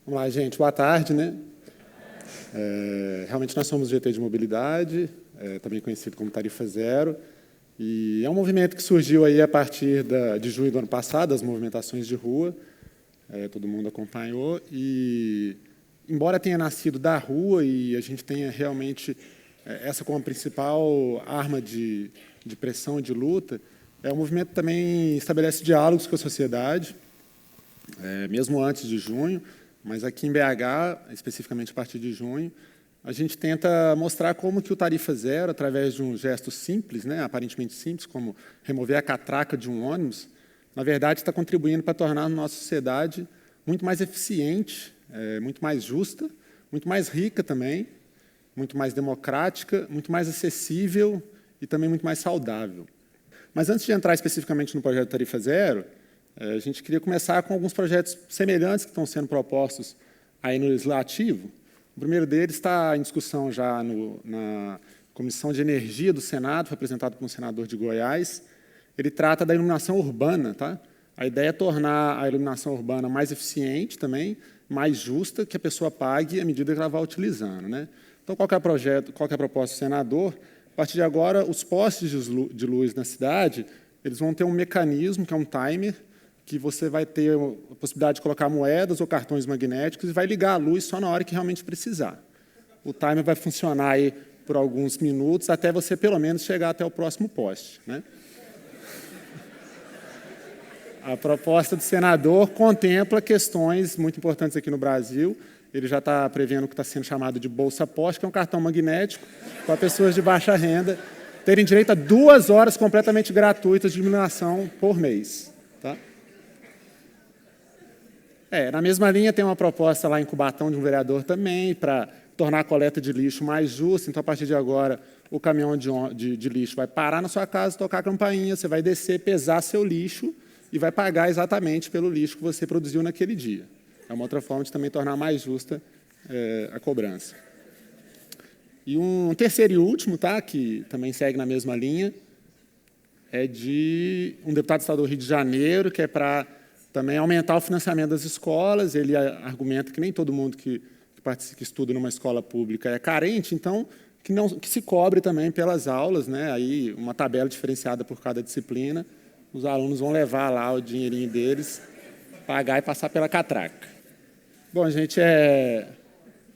Vamos lá, gente. Boa tarde, né? Realmente nós somos o GT de Mobilidade, também conhecido como Tarifa Zero, e é um movimento que surgiu aí a partir de junho do ano passado, as movimentações de rua, todo mundo acompanhou, e embora tenha nascido da rua e a gente tenha realmente essa como a principal arma de pressão e de luta, o movimento também estabelece diálogos com a sociedade, mesmo antes de junho, mas aqui em BH, especificamente a partir de junho, a gente tenta mostrar como que o Tarifa Zero, através de um gesto simples, né, aparentemente simples, como remover a catraca de um ônibus, na verdade está contribuindo para tornar a nossa sociedade muito mais eficiente, muito mais justa, muito mais rica também, muito mais democrática, muito mais acessível e também muito mais saudável. Mas antes de entrar especificamente no projeto Tarifa Zero, a gente queria começar com alguns projetos semelhantes que estão sendo propostos aí no Legislativo. O primeiro deles está em discussão já na Comissão de Energia do Senado, foi apresentado por um senador de Goiás. Ele trata da iluminação urbana. Tá? A ideia é tornar a iluminação urbana mais eficiente também, mais justa, que a pessoa pague à medida que ela vai utilizando. Né? Então, qual que é a proposta do senador? A partir de agora, os postes de luz na cidade, eles vão ter um mecanismo, que é um timer, que você vai ter a possibilidade de colocar moedas ou cartões magnéticos e vai ligar a luz só na hora que realmente precisar. O timer vai funcionar aí por alguns minutos até você, pelo menos, chegar até o próximo poste. Né? A proposta do senador contempla questões muito importantes aqui no Brasil. Ele já está prevendo o que está sendo chamado de Bolsa Poste, que é um cartão magnético para pessoas de baixa renda terem direito a 2 horas completamente gratuitas de iluminação por mês. Tá? Na mesma linha, tem uma proposta lá em Cubatão de um vereador também, para tornar a coleta de lixo mais justa. Então, a partir de agora, o caminhão de lixo vai parar na sua casa, tocar a campainha, você vai descer, pesar seu lixo e vai pagar exatamente pelo lixo que você produziu naquele dia. É uma outra forma de também tornar mais justa a cobrança. E um terceiro e último, tá, que também segue na mesma linha, é de um deputado estadual do Rio de Janeiro, que é para também aumentar o financiamento das escolas. Ele argumenta que nem todo mundo que estuda numa escola pública é carente, então que se cobre também pelas aulas, né? Aí uma tabela diferenciada por cada disciplina. Os alunos vão levar lá o dinheirinho deles, pagar e passar pela catraca. Bom, gente,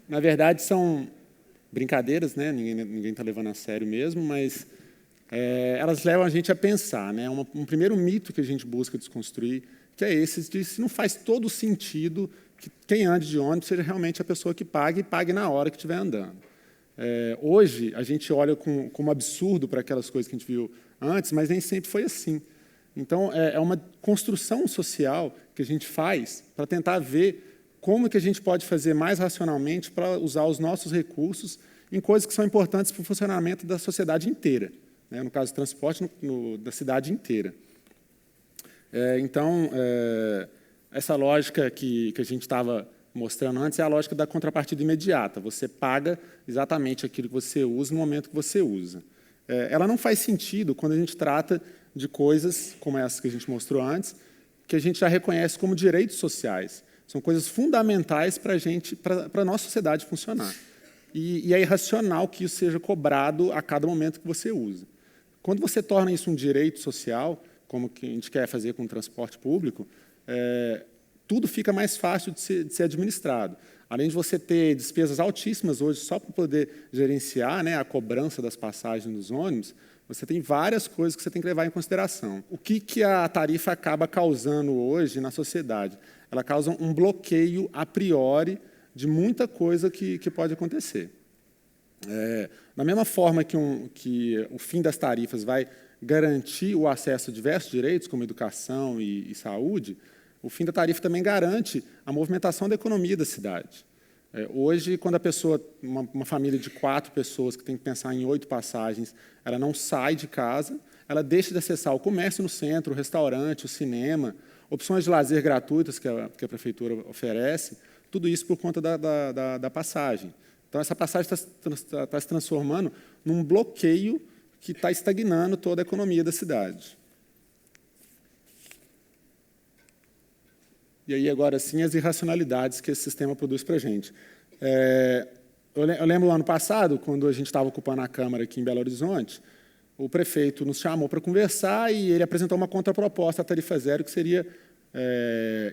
na verdade são brincadeiras, né? Ninguém está levando a sério mesmo, mas elas levam a gente a pensar, né? Um primeiro mito que a gente busca desconstruir, que é esse de se não faz todo sentido que quem ande de ônibus seja realmente a pessoa que pague e pague na hora que estiver andando. Hoje, a gente olha como absurdo para aquelas coisas que a gente viu antes, mas nem sempre foi assim. Então, é uma construção social que a gente faz para tentar ver como que a gente pode fazer mais racionalmente para usar os nossos recursos em coisas que são importantes para o funcionamento da sociedade inteira, né? No caso do transporte, da cidade inteira. Então, essa lógica que a gente estava mostrando antes é a lógica da contrapartida imediata. Você paga exatamente aquilo que você usa no momento que você usa. Ela não faz sentido quando a gente trata de coisas como essas que a gente mostrou antes, que a gente já reconhece como direitos sociais. São coisas fundamentais para a nossa sociedade funcionar. E é irracional que isso seja cobrado a cada momento que você usa. Quando você torna isso um direito social, como que a gente quer fazer com o transporte público, tudo fica mais fácil de ser administrado. Além de você ter despesas altíssimas hoje só para poder gerenciar, né, a cobrança das passagens dos ônibus, você tem várias coisas que você tem que levar em consideração. O que a tarifa acaba causando hoje na sociedade? Ela causa um bloqueio a priori de muita coisa que pode acontecer. Da mesma forma que o fim das tarifas vai garantir o acesso a diversos direitos, como educação e saúde, o fim da tarifa também garante a movimentação da economia da cidade. Hoje, quando a pessoa, uma família de 4 pessoas que tem que pensar em 8 passagens, ela não sai de casa, ela deixa de acessar o comércio no centro, o restaurante, o cinema, opções de lazer gratuitas que a prefeitura oferece, tudo isso por conta da passagem. Então, essa passagem está se transformando num bloqueio que está estagnando toda a economia da cidade. e aí, agora sim, as irracionalidades que esse sistema produz para a gente. Eu lembro, no ano passado, quando a gente estava ocupando a Câmara aqui em Belo Horizonte, o prefeito nos chamou para conversar e ele apresentou uma contraproposta à tarifa zero, que seria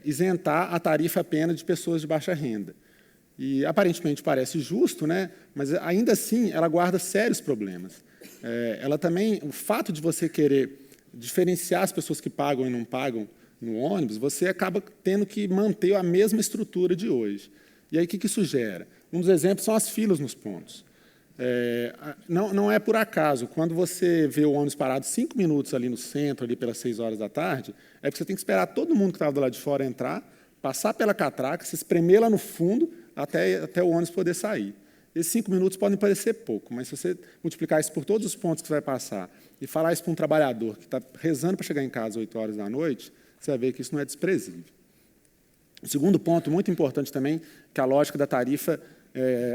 isentar a tarifa apenas de pessoas de baixa renda. E, aparentemente, parece justo, né? Mas, ainda assim, ela guarda sérios problemas. Ela também, o fato de você querer diferenciar as pessoas que pagam e não pagam no ônibus, você acaba tendo que manter a mesma estrutura de hoje. E aí, o que isso gera? Um dos exemplos são as filas nos pontos. Não é por acaso, quando você vê o ônibus parado 5 minutos ali no centro, ali pelas 6 horas da tarde, é porque você tem que esperar todo mundo que estava do lado de fora entrar, passar pela catraca, se espremer lá no fundo, até o ônibus poder sair. Esses 5 minutos podem parecer pouco, mas se você multiplicar isso por todos os pontos que você vai passar e falar isso para um trabalhador que está rezando para chegar em casa às 8 horas da noite, você vai ver que isso não é desprezível. O segundo ponto, muito importante também, que a lógica da tarifa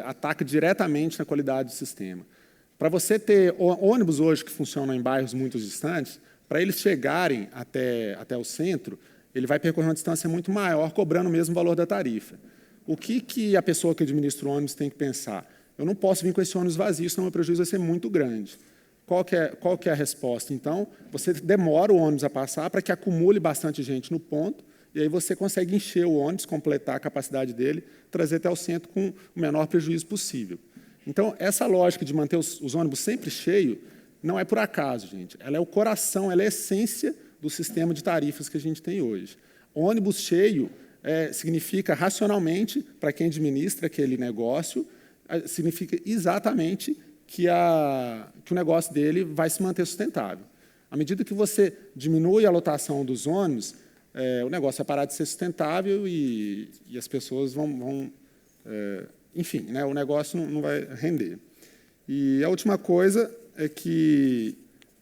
ataca diretamente na qualidade do sistema. Para você ter ônibus hoje que funcionam em bairros muito distantes, para eles chegarem até o centro, ele vai percorrer uma distância muito maior, cobrando o mesmo valor da tarifa. O que a pessoa que administra o ônibus tem que pensar? Eu não posso vir com esse ônibus vazio, senão o meu prejuízo vai ser muito grande. Qual que é a resposta? Então, você demora o ônibus a passar para que acumule bastante gente no ponto, e aí você consegue encher o ônibus, completar a capacidade dele, trazer até o centro com o menor prejuízo possível. Então, essa lógica de manter os ônibus sempre cheios não é por acaso, gente. Ela é o coração, ela é a essência do sistema de tarifas que a gente tem hoje. Ônibus cheio significa, racionalmente, para quem administra aquele negócio, significa exatamente que o negócio dele vai se manter sustentável. À medida que você diminui a lotação dos ônibus, o negócio vai parar de ser sustentável e as pessoas enfim, né, o negócio não vai render. E a última coisa é que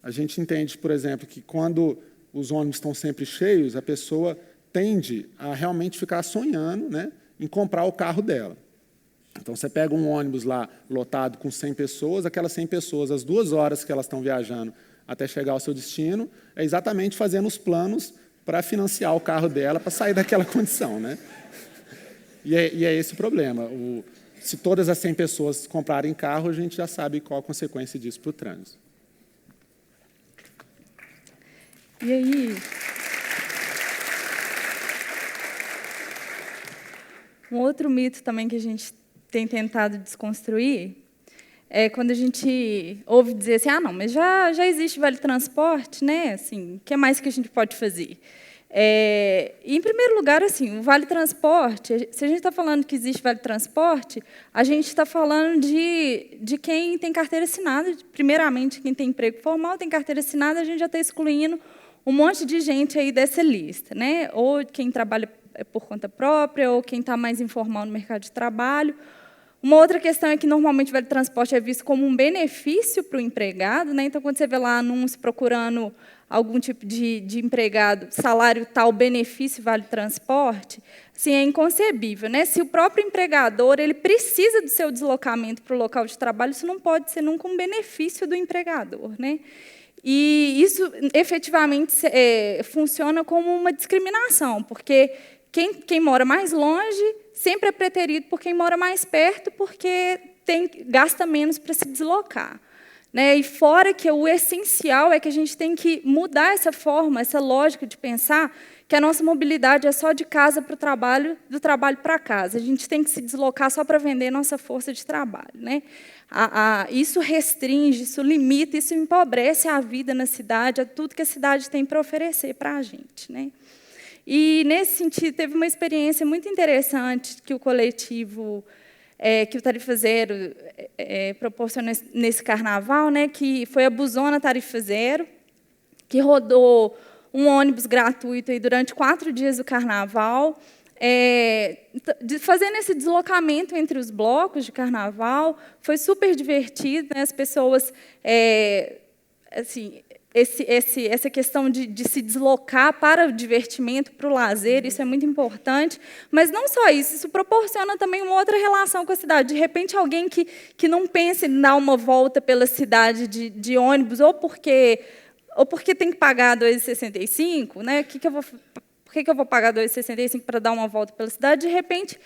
a gente entende, por exemplo, que quando os ônibus estão sempre cheios, a pessoa tende a realmente ficar sonhando, né, em comprar o carro dela. Então, você pega um ônibus lá lotado com 100 pessoas, aquelas 100 pessoas, as 2 horas que elas estão viajando até chegar ao seu destino, é exatamente fazendo os planos para financiar o carro dela, para sair daquela condição, né? E é esse o problema. Se todas as 100 pessoas comprarem carro, a gente já sabe qual a consequência disso para o trânsito. E aí? Um outro mito também que a gente tem tentado desconstruir é quando a gente ouve dizer assim, não, mas já existe vale transporte, né? Assim, o que mais que a gente pode fazer? Em primeiro lugar, assim, o vale transporte, se a gente está falando que existe vale transporte, a gente está falando de quem tem carteira assinada, primeiramente quem tem emprego formal, tem carteira assinada, a gente já está excluindo um monte de gente aí dessa lista, né? Ou quem trabalha por conta própria, ou quem está mais informal no mercado de trabalho. Uma outra questão é que, normalmente, o vale transporte é visto como um benefício para o empregado, né? Então, quando você vê lá anúncio procurando algum tipo de empregado, salário tal, benefício, vale transporte, assim, é inconcebível, né? Se o próprio empregador ele precisa do seu deslocamento para o local de trabalho, isso não pode ser nunca um benefício do empregador, né? E isso, efetivamente, funciona como uma discriminação, porque quem mora mais longe sempre é preterido por quem mora mais perto, porque gasta menos para se deslocar. Né? E fora que o essencial é que a gente tem que mudar essa forma, essa lógica de pensar que a nossa mobilidade é só de casa para o trabalho, do trabalho para casa. A gente tem que se deslocar só para vender nossa força de trabalho. Né? Isso restringe, isso limita, isso empobrece a vida na cidade, a tudo que a cidade tem para oferecer para a gente. Né? E, nesse sentido, teve uma experiência muito interessante que o coletivo, que o Tarifa Zero proporcionou nesse carnaval, né, que foi a Busona Tarifa Zero, que rodou um ônibus gratuito aí durante 4 dias do carnaval, fazendo esse deslocamento entre os blocos de carnaval. Foi super divertido, né, as pessoas... assim, essa questão de se deslocar para o divertimento, para o lazer, isso é muito importante. Mas não só isso proporciona também uma outra relação com a cidade. De repente, alguém que não pensa em dar uma volta pela cidade de ônibus, ou porque tem que pagar R$ 2,65, né? Por que eu vou pagar R$ 2,65 para dar uma volta pela cidade? De repente,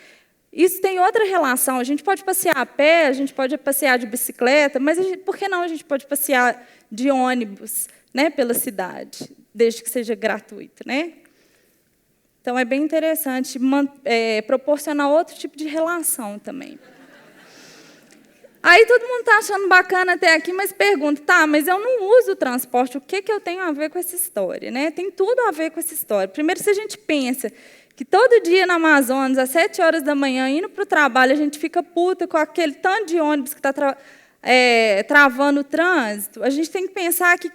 isso tem outra relação. A gente pode passear a pé, a gente pode passear de bicicleta, mas por que não a gente pode passear de ônibus, né, pela cidade, desde que seja gratuito, né? Então, é bem interessante proporcionar outro tipo de relação também. Aí todo mundo está achando bacana até aqui, mas pergunta, tá, mas eu não uso o transporte, o que eu tenho a ver com essa história? Né? Tem tudo a ver com essa história. Primeiro, se a gente pensa que todo dia na Amazonas, às 7 horas da manhã, indo para o trabalho, a gente fica puta com aquele tanto de ônibus que está travando o trânsito, a gente tem que pensar que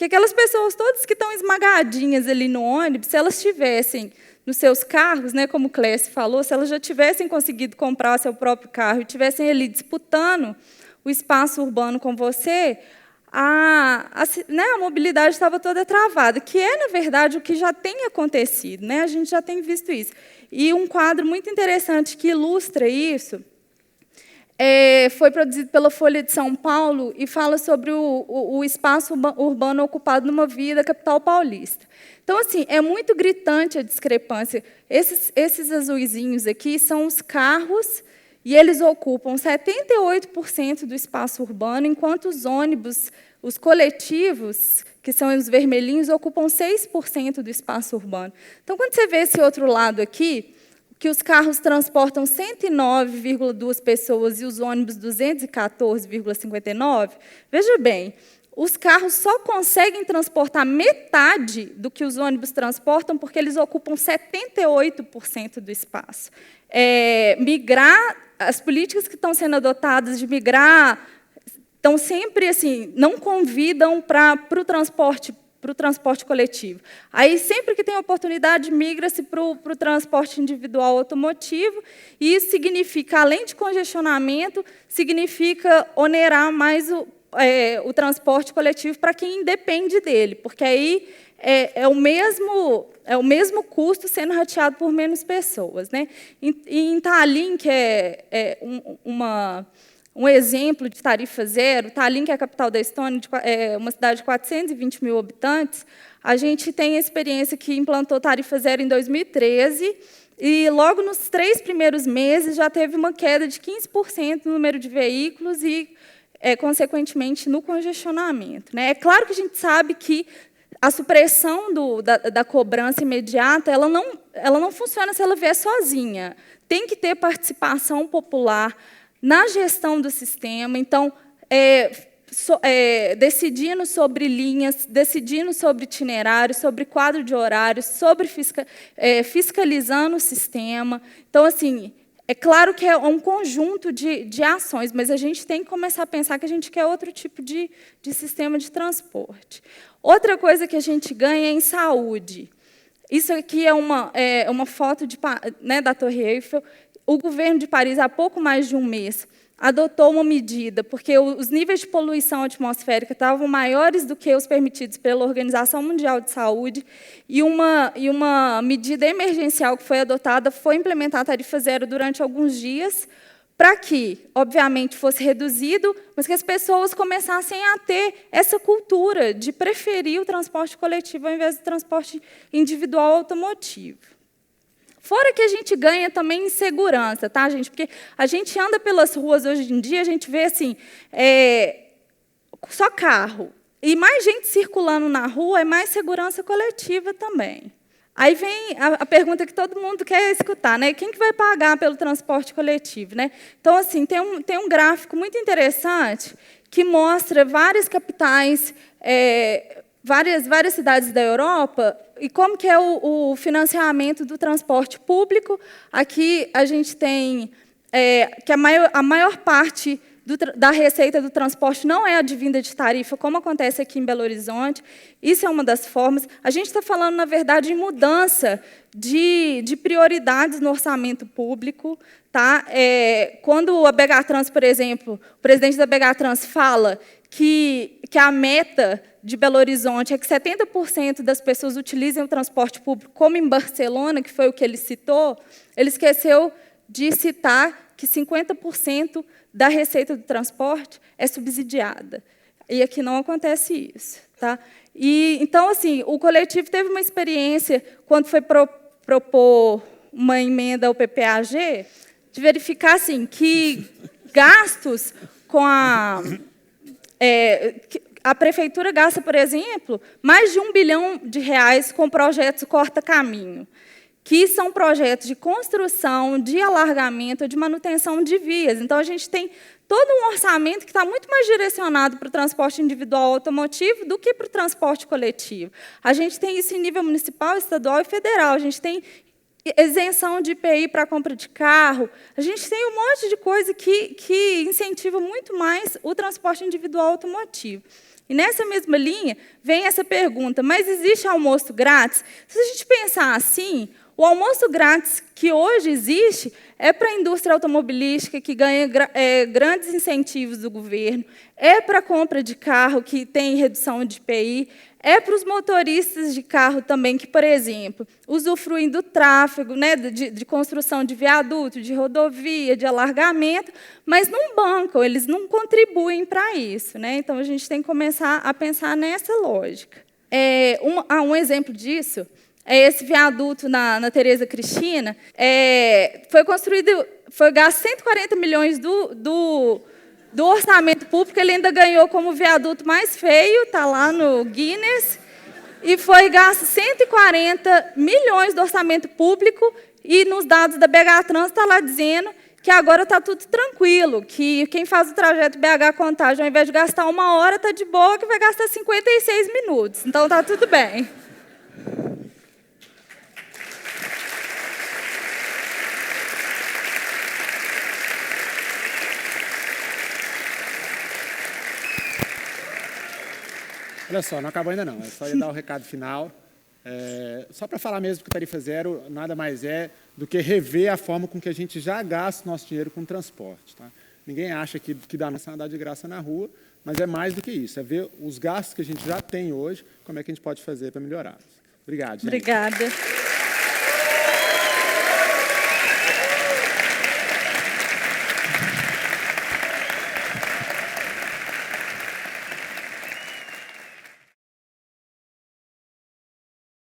aquelas pessoas todas que estão esmagadinhas ali no ônibus, se elas tivessem nos seus carros, né, como o Clécio falou, se elas já tivessem conseguido comprar seu próprio carro e estivessem ali disputando o espaço urbano com você, a mobilidade estava toda travada, que é, na verdade, o que já tem acontecido. Né? A gente já tem visto isso. E um quadro muito interessante que ilustra isso foi produzido pela Folha de São Paulo e fala sobre o espaço urbano ocupado numa via da capital paulista. Então, assim, é muito gritante a discrepância. Esses azuizinhos aqui são os carros, e eles ocupam 78% do espaço urbano, enquanto os ônibus, os coletivos, que são os vermelhinhos, ocupam 6% do espaço urbano. Então, quando você vê esse outro lado aqui, que os carros transportam 109,2 pessoas e os ônibus 214,59, veja bem, os carros só conseguem transportar metade do que os ônibus transportam porque eles ocupam 78% do espaço. As políticas que estão sendo adotadas de migrar estão sempre assim, não convidam para o transporte coletivo. Aí, sempre que tem oportunidade, migra-se para o transporte individual automotivo, e isso significa, além de congestionamento, significa onerar mais o transporte coletivo para quem depende dele, porque aí é o mesmo custo sendo rateado por menos pessoas. Né? Em Tallinn, que é um exemplo de tarifa zero, Tallinn, que é a capital da Estônia, é uma cidade de 420 mil habitantes, a gente tem a experiência que implantou tarifa zero em 2013, e logo nos 3 primeiros meses já teve uma queda de 15% no número de veículos e, consequentemente, no congestionamento. Né? É claro que a gente sabe que a supressão da cobrança imediata ela não funciona se ela vier sozinha. Tem que ter participação popular na gestão do sistema, então, decidindo sobre linhas, decidindo sobre itinerários, sobre quadro de horários, sobre fiscalizando o sistema. Então, assim, é claro que é um conjunto de ações, mas a gente tem que começar a pensar que a gente quer outro tipo de sistema de transporte. Outra coisa que a gente ganha é em saúde. Isso aqui é uma foto da Torre Eiffel. O governo de Paris, há pouco mais de um mês, adotou uma medida, porque os níveis de poluição atmosférica estavam maiores do que os permitidos pela Organização Mundial de Saúde, e uma medida emergencial que foi adotada foi implementar a tarifa zero durante alguns dias, para que, obviamente, fosse reduzido, mas que as pessoas começassem a ter essa cultura de preferir o transporte coletivo ao invés do transporte individual automotivo. Fora que a gente ganha também em segurança, tá, gente? Porque a gente anda pelas ruas hoje em dia, a gente vê assim, só carro. E mais gente circulando na rua é mais segurança coletiva também. Aí vem a pergunta que todo mundo quer escutar, né? Quem que vai pagar pelo transporte coletivo? Né? Então, assim, tem um gráfico muito interessante que mostra várias capitais, várias cidades da Europa, e como que é o financiamento do transporte público. Aqui a gente tem que a maior parte da receita do transporte não é advinda de tarifa, como acontece aqui em Belo Horizonte. Isso é uma das formas. A gente está falando, na verdade, em mudança de prioridades no orçamento público. Tá? Quando a BH-Trans, por exemplo, o presidente da BH-Trans fala que a meta de Belo Horizonte é que 70% das pessoas utilizem o transporte público, como em Barcelona, que foi o que ele citou, ele esqueceu de citar que 50% da receita do transporte é subsidiada. E aqui não acontece isso. Tá? E, então, assim, o coletivo teve uma experiência, quando foi propor uma emenda ao PPAG, de verificar assim, que gastos com a prefeitura gasta, por exemplo, mais de R$1 bilhão com projetos corta-caminho, que são projetos de construção, de alargamento, de manutenção de vias. Então, a gente tem todo um orçamento que está muito mais direcionado para o transporte individual automotivo do que para o transporte coletivo. A gente tem isso em nível municipal, estadual e federal. A gente tem isenção de IPI para a compra de carro. A gente tem um monte de coisa que incentiva muito mais o transporte individual automotivo. E, nessa mesma linha, vem essa pergunta, mas existe almoço grátis? Se a gente pensar assim, o almoço grátis que hoje existe é para a indústria automobilística, que ganha grandes incentivos do governo, é para a compra de carro, que tem redução de IPI, é para os motoristas de carro também, que, por exemplo, usufruem do tráfego, né, de construção de viaduto, de rodovia, de alargamento, mas não bancam, eles não contribuem para isso. Né? Então, a gente tem que começar a pensar nessa lógica. Um exemplo disso é esse viaduto na Tereza Cristina. Foi gasto 140 milhões do orçamento público, ele ainda ganhou como o viaduto mais feio, está lá no Guinness, e foi gasto 140 milhões do orçamento público, e nos dados da BH Trans está lá dizendo que agora está tudo tranquilo, que quem faz o trajeto BH-Contagem, ao invés de gastar 1 hora, está de boa, que vai gastar 56 minutos. Então, está tudo bem. Olha só, não acabou ainda não, é só ia dar o recado final. Só para falar mesmo que Tarifa Zero nada mais é do que rever a forma com que a gente já gasta o nosso dinheiro com transporte. Tá? Ninguém acha que dá nossa andar de graça na rua, mas é mais do que isso, é ver os gastos que a gente já tem hoje, como é que a gente pode fazer para melhorar. Obrigado, gente. Obrigada.